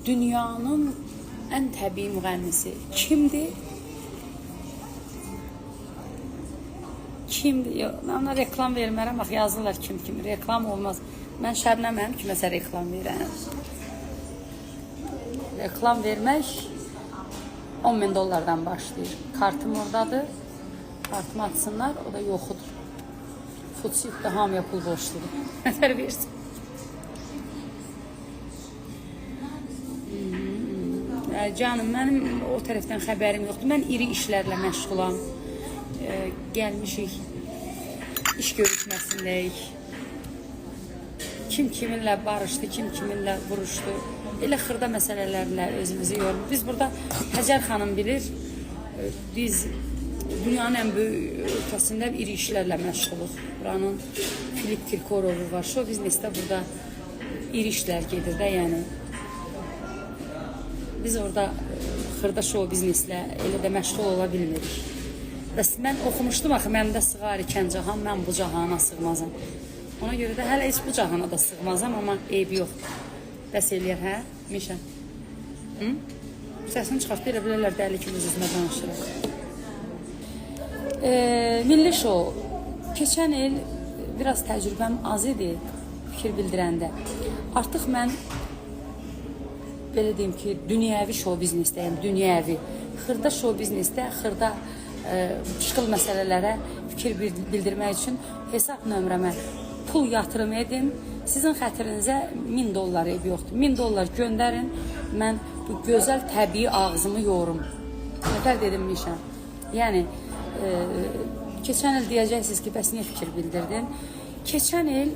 dünyanın ən təbii müğənnisi kimdir? Kimdir? Yox, mən ona reklam vermərəm. Bax, yazırlar kim kimi. Reklam olmaz. Mən Şəbnəməm, kiməsə reklam verəm. Reklam vermək 10.000 dollardan başlayır. Kartım oradadır. Kartımı atsınlar, o da yoxudur. Futsiyukda hamıya pul borçludur. Nəfər versin. Canım, mənim o tərəfdən xəbərim yoxdur. Mən iri işlərlə məşğulam. Gəlmişik, iş görüşməsindəyik. Kim kiminlə barışdı, kim kiminlə vuruşdu. Elə xırda məsələlərlə özümüzü yorulur. Biz burada, Həcər xanım bilir, biz dünyanın ən böyük ölkəsində iri işlərlə məşğuluq. Buranın Filip Kirkorovu var. Show biznesdə burada iri işlər gedir də, yəni. Biz orada xırda show bizneslə elə də məşğul ola bilmirik. Bəs mən oxumuşdum axı, məndə sığar ikən cahan, mən bu cahana sığmazam. Ona görə də hələ heç bu cahana da sığmazam, amma eybi yoxdur. Bəs eləyər, hə, Mişa? Səsini çıxart, belə bilərlər dəli kimi üzümə danışırıq. Milli show. Keçən il biraz təcrübəm az idi fikir bildirəndə. Artıq mən belə deyim ki, dünyəvi show biznesdəyim, dünyəvi. Xırda show biznesdə, xırda şıxıl məsələlərə fikir bildirmək üçün hesab nömrəmə pul yatırım edin. Sizin xətrinizə 1000 dollar ev yoxdur. 1000 dollar göndərin, mən bu gözəl təbii ağzımı yorum. Nətər dedim Mişa? Yəni, keçən il deyəcəksiniz ki, bəs niyə fikir bildirdin? Keçən il,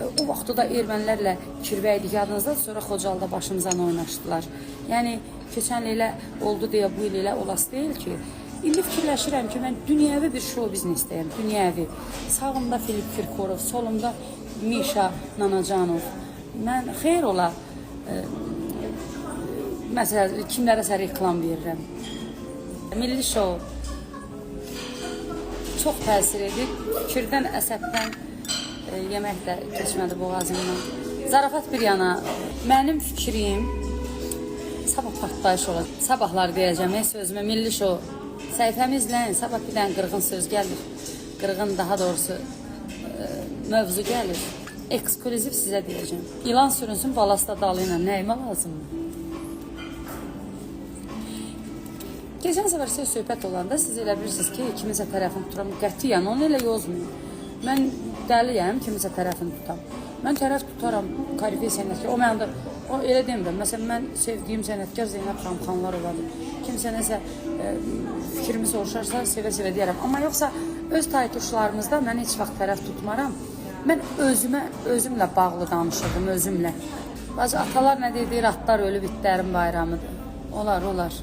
o vaxtda da ermənilərlə kirvəydik, yadınızda, sonra Xocalda başımızdan oynaşdılar. Yəni, keçən il elə oldu deyə bu il elə olası deyil ki, İndi fikirləşirəm ki, mən dünyəvi bir show biznesdəyim, dünyəvi. Sağımda Filip Kirkorov, solumda Mişa Nanacanov. Mən xeyr ola, məsələn, kimlərəsə reklam verirəm. Milli show çox təsir edir. Fikirdən, əsəbdən yemək də keçmədi boğazımdan. Zarafat bir yana, mənim fikrim sabah partlayış olacaq. Sabahlar deyəcəm, sözümə milli show. Səhifəmi izləyin, sabah bir dənə qırğın söz gəlir. Qırğın daha doğrusu mövzu gəlir. Eksklüziv sizə deyəcəm. İlan sürünsün, balası da dalı ilə. Nəyimə lazımdır? Geçən səfər söhbət olanda siz elə bilirsiniz ki, kiminsə tərəfini tuturam. Qətiyyən, onu elə yozmayın. Mən dəliyəm, kiminsə tərəfini tutam. Mən tərəf tutaram, Karifey sənətkar. O mənə o elə demirəm. Məsələn, mən sevdiyim sənətkar Zeynəb Xanxanlarovadır. Kimsə nəsə fikrimi soruşarsa, sevə-sevə deyərəm. Amma yoxsa öz taytuşlarımızda mən heç vaxt tərəf tutmaram. Mən özümlə bağlı danışırdım, özümlə. Bacı, atalar nə deyir, atlar ölüb, itlərin bayramıdır. Olar.